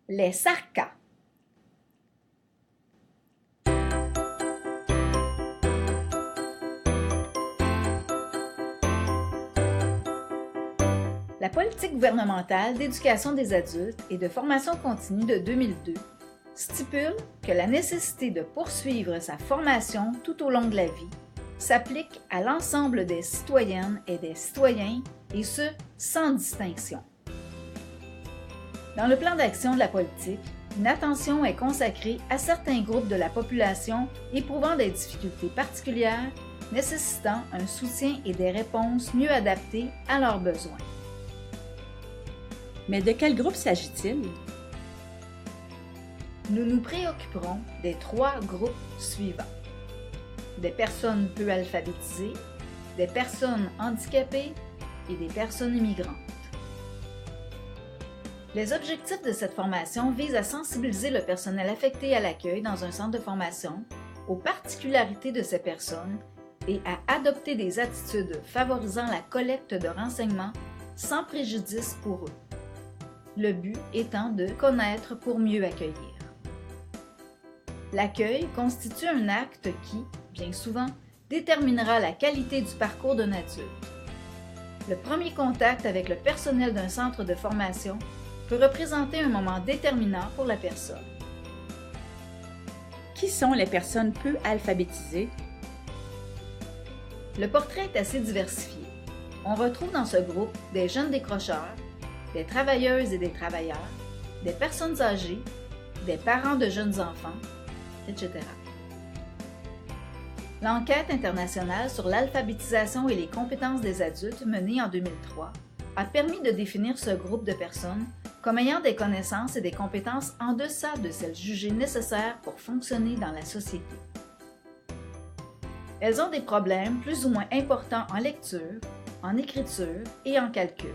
Les SARCA. La politique gouvernementale d'éducation des adultes et de formation continue de 2002 stipule que la nécessité de poursuivre sa formation tout au long de la vie s'applique à l'ensemble des citoyennes et des citoyens, et ce, sans distinction. Dans le plan d'action de la politique, une attention est consacrée à certains groupes de la population éprouvant des difficultés particulières, nécessitant un soutien et des réponses mieux adaptées à leurs besoins. Mais de quel groupe s'agit-il? Nous nous préoccuperons des 3 groupes suivants. Des personnes peu alphabétisées, des personnes handicapées et des personnes immigrantes. Les objectifs de cette formation visent à sensibiliser le personnel affecté à l'accueil dans un centre de formation aux particularités de ces personnes et à adopter des attitudes favorisant la collecte de renseignements sans préjudice pour eux. Le but étant de connaître pour mieux accueillir. L'accueil constitue un acte qui, bien souvent, déterminera la qualité du parcours d'un adulte. Le premier contact avec le personnel d'un centre de formation peut représenter un moment déterminant pour la personne. Qui sont les personnes peu alphabétisées? Le portrait est assez diversifié. On retrouve dans ce groupe des jeunes décrocheurs, des travailleuses et des travailleurs, des personnes âgées, des parents de jeunes enfants, etc. L'enquête internationale sur l'alphabétisation et les compétences des adultes menée en 2003 a permis de définir ce groupe de personnes comme ayant des connaissances et des compétences en deçà de celles jugées nécessaires pour fonctionner dans la société. Elles ont des problèmes plus ou moins importants en lecture, en écriture et en calcul.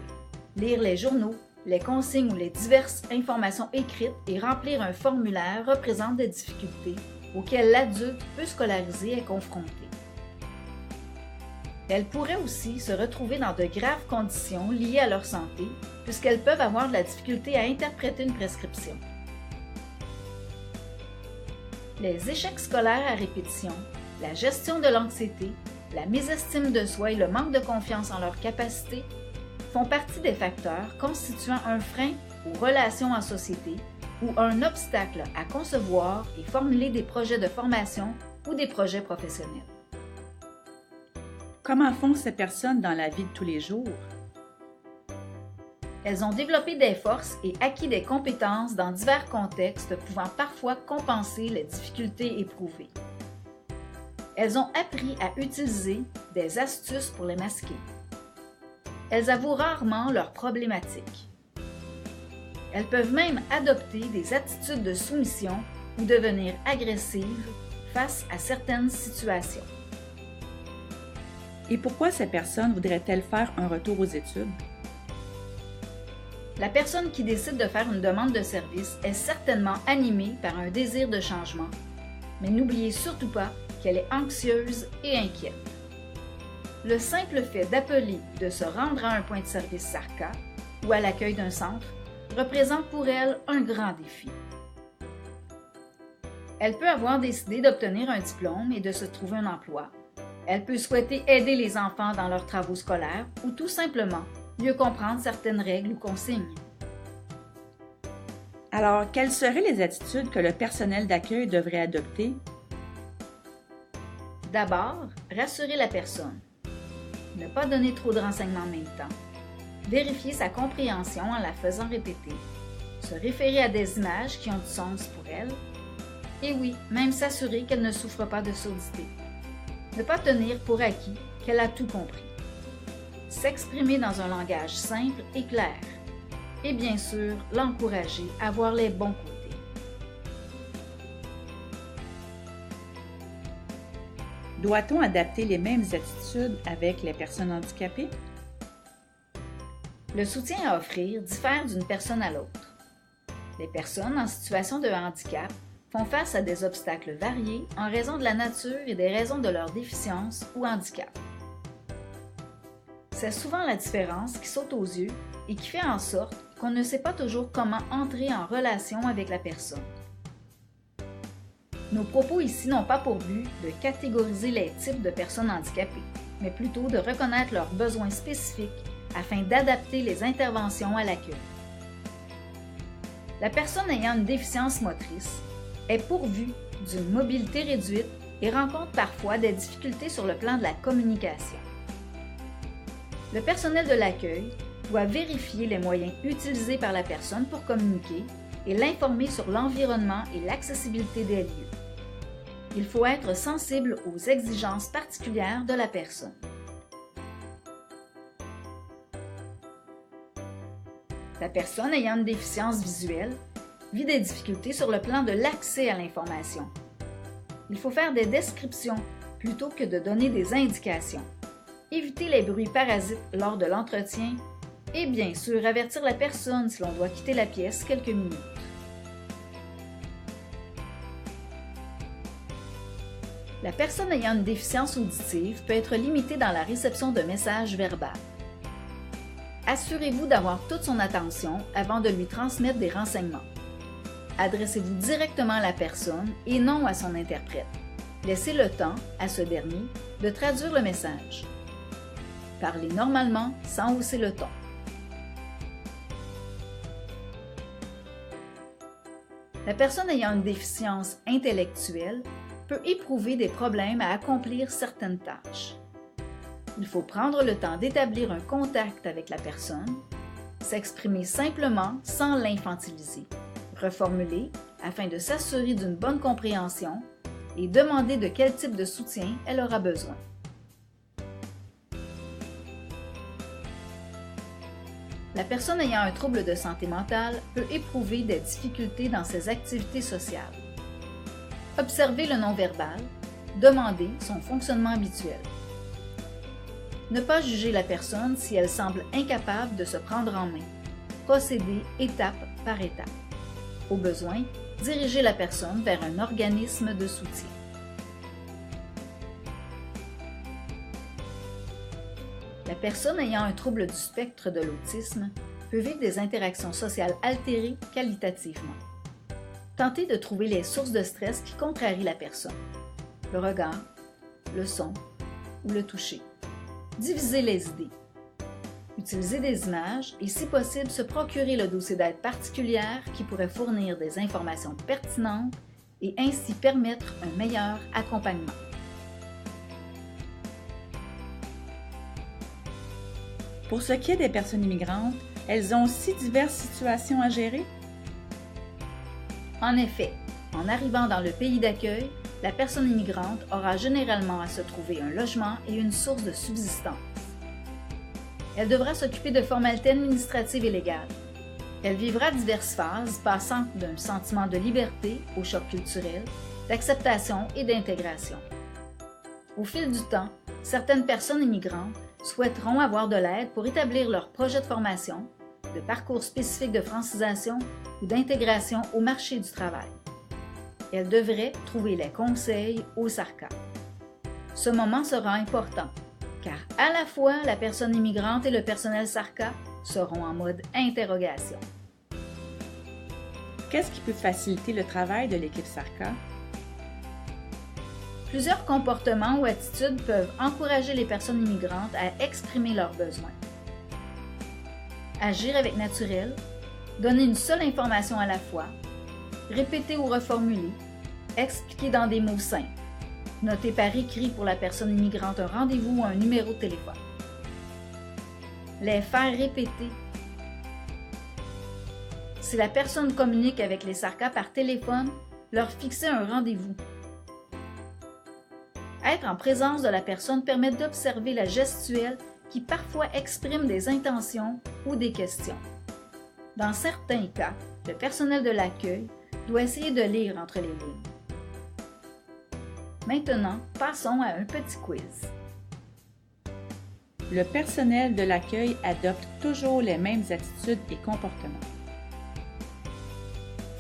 Lire les journaux, les consignes ou les diverses informations écrites et remplir un formulaire représente des difficultés auxquelles l'adulte peu scolarisé est confronté. Elles pourraient aussi se retrouver dans de graves conditions liées à leur santé, puisqu'elles peuvent avoir de la difficulté à interpréter une prescription. Les échecs scolaires à répétition, la gestion de l'anxiété, la mésestime de soi et le manque de confiance en leurs capacités font partie des facteurs constituant un frein aux relations en société ou un obstacle à concevoir et formuler des projets de formation ou des projets professionnels. Comment font ces personnes dans la vie de tous les jours? Elles ont développé des forces et acquis des compétences dans divers contextes pouvant parfois compenser les difficultés éprouvées. Elles ont appris à utiliser des astuces pour les masquer. Elles avouent rarement leurs problématiques. Elles peuvent même adopter des attitudes de soumission ou devenir agressives face à certaines situations. Et pourquoi ces personnes voudraient-elles faire un retour aux études? La personne qui décide de faire une demande de service est certainement animée par un désir de changement, mais n'oubliez surtout pas qu'elle est anxieuse et inquiète. Le simple fait d'appeler ou de se rendre à un point de service SARCA ou à l'accueil d'un centre représente pour elle un grand défi. Elle peut avoir décidé d'obtenir un diplôme et de se trouver un emploi. Elle peut souhaiter aider les enfants dans leurs travaux scolaires ou tout simplement mieux comprendre certaines règles ou consignes. Alors, quelles seraient les attitudes que le personnel d'accueil devrait adopter? D'abord, rassurer la personne. Ne pas donner trop de renseignements en même temps. Vérifier sa compréhension en la faisant répéter. Se référer à des images qui ont du sens pour elle. Et oui, même s'assurer qu'elle ne souffre pas de surdité. Ne pas tenir pour acquis qu'elle a tout compris. S'exprimer dans un langage simple et clair. Et bien sûr, l'encourager à voir les bons côtés. Doit-on adapter les mêmes attitudes avec les personnes handicapées? Le soutien à offrir diffère d'une personne à l'autre. Les personnes en situation de handicap font face à des obstacles variés en raison de la nature et des raisons de leur déficience ou handicap. C'est souvent la différence qui saute aux yeux et qui fait en sorte qu'on ne sait pas toujours comment entrer en relation avec la personne. Nos propos ici n'ont pas pour but de catégoriser les types de personnes handicapées, mais plutôt de reconnaître leurs besoins spécifiques afin d'adapter les interventions à l'accueil. La personne ayant une déficience motrice est pourvue d'une mobilité réduite et rencontre parfois des difficultés sur le plan de la communication. Le personnel de l'accueil doit vérifier les moyens utilisés par la personne pour communiquer et l'informer sur l'environnement et l'accessibilité des lieux. Il faut être sensible aux exigences particulières de la personne. La personne ayant une déficience visuelle vit des difficultés sur le plan de l'accès à l'information. Il faut faire des descriptions plutôt que de donner des indications. Éviter les bruits parasites lors de l'entretien et bien sûr avertir la personne si l'on doit quitter la pièce quelques minutes. La personne ayant une déficience auditive peut être limitée dans la réception de messages verbaux. Assurez-vous d'avoir toute son attention avant de lui transmettre des renseignements. Adressez-vous directement à la personne et non à son interprète. Laissez le temps à ce dernier de traduire le message. Parlez normalement sans hausser le ton. La personne ayant une déficience intellectuelle peut éprouver des problèmes à accomplir certaines tâches. Il faut prendre le temps d'établir un contact avec la personne, s'exprimer simplement sans l'infantiliser, reformuler afin de s'assurer d'une bonne compréhension et demander de quel type de soutien elle aura besoin. La personne ayant un trouble de santé mentale peut éprouver des difficultés dans ses activités sociales. Observez le non-verbal, demandez son fonctionnement habituel. Ne pas juger la personne si elle semble incapable de se prendre en main. Procédez étape par étape. Au besoin, dirigez la personne vers un organisme de soutien. La personne ayant un trouble du spectre de l'autisme peut vivre des interactions sociales altérées qualitativement. Tentez de trouver les sources de stress qui contrarient la personne. Le regard, le son ou le toucher. Divisez les idées. Utilisez des images et, si possible, se procurer le dossier d'aide particulière qui pourrait fournir des informations pertinentes et ainsi permettre un meilleur accompagnement. Pour ce qui est des personnes immigrantes, elles ont aussi diverses situations à gérer? En effet, en arrivant dans le pays d'accueil, la personne immigrante aura généralement à se trouver un logement et une source de subsistance. Elle devra s'occuper de formalités administratives et légales. Elle vivra diverses phases, passant d'un sentiment de liberté au choc culturel, d'acceptation et d'intégration. Au fil du temps, certaines personnes immigrantes souhaiteront avoir de l'aide pour établir leur projet de formation, de parcours spécifique de francisation ou d'intégration au marché du travail. Elles devraient trouver les conseils au SARCA. Ce moment sera important, car à la fois la personne immigrante et le personnel SARCA seront en mode interrogation. Qu'est-ce qui peut faciliter le travail de l'équipe SARCA? Plusieurs comportements ou attitudes peuvent encourager les personnes immigrantes à exprimer leurs besoins. Agir avec naturel, donner une seule information à la fois, répéter ou reformuler, expliquer dans des mots simples, noter par écrit pour la personne immigrante un rendez-vous ou un numéro de téléphone. Les faire répéter. Si la personne communique avec les SARCA par téléphone, leur fixer un rendez-vous. Être en présence de la personne permet d'observer la gestuelle qui parfois exprime des intentions ou des questions. Dans certains cas, le personnel de l'accueil doit essayer de lire entre les lignes. Maintenant, passons à un petit quiz. Le personnel de l'accueil adopte toujours les mêmes attitudes et comportements.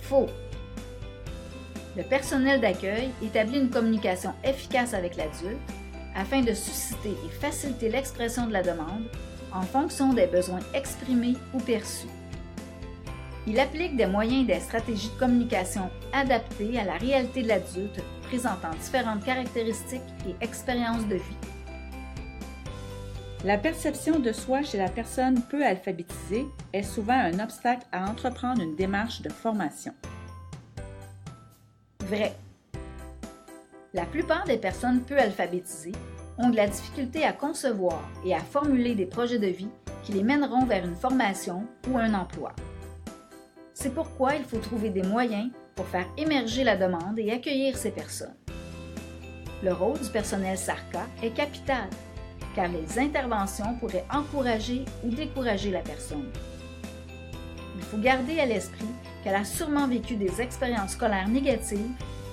Faux. Le personnel d'accueil établit une communication efficace avec l'adulte afin de susciter et faciliter l'expression de la demande en fonction des besoins exprimés ou perçus. Il applique des moyens et des stratégies de communication adaptées à la réalité de l'adulte, présentant différentes caractéristiques et expériences de vie. La perception de soi chez la personne peu alphabétisée est souvent un obstacle à entreprendre une démarche de formation. Vrai. La plupart des personnes peu alphabétisées ont de la difficulté à concevoir et à formuler des projets de vie qui les mèneront vers une formation ou un emploi. C'est pourquoi il faut trouver des moyens pour faire émerger la demande et accueillir ces personnes. Le rôle du personnel SARCA est capital, car les interventions pourraient encourager ou décourager la personne. Il faut garder à l'esprit qu'elle a sûrement vécu des expériences scolaires négatives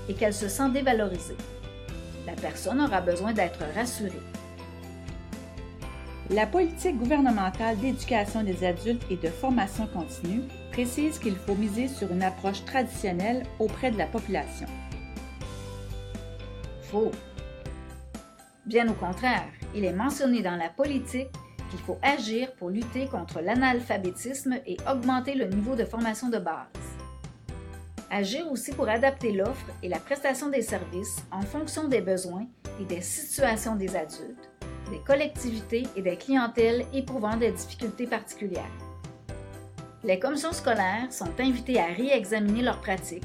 et qu'elle se sent dévalorisée. La personne aura besoin d'être rassurée. La politique gouvernementale d'éducation des adultes et de formation continue précise qu'il faut miser sur une approche traditionnelle auprès de la population. Faux. Bien au contraire, il est mentionné dans la politique qu'il faut agir pour lutter contre l'analphabétisme et augmenter le niveau de formation de base. Agir aussi pour adapter l'offre et la prestation des services en fonction des besoins et des situations des adultes, des collectivités et des clientèles éprouvant des difficultés particulières. Les commissions scolaires sont invitées à réexaminer leurs pratiques,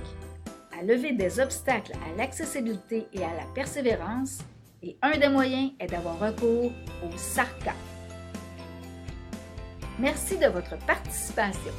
à lever des obstacles à l'accessibilité et à la persévérance, et un des moyens est d'avoir recours au SARCA. Merci de votre participation.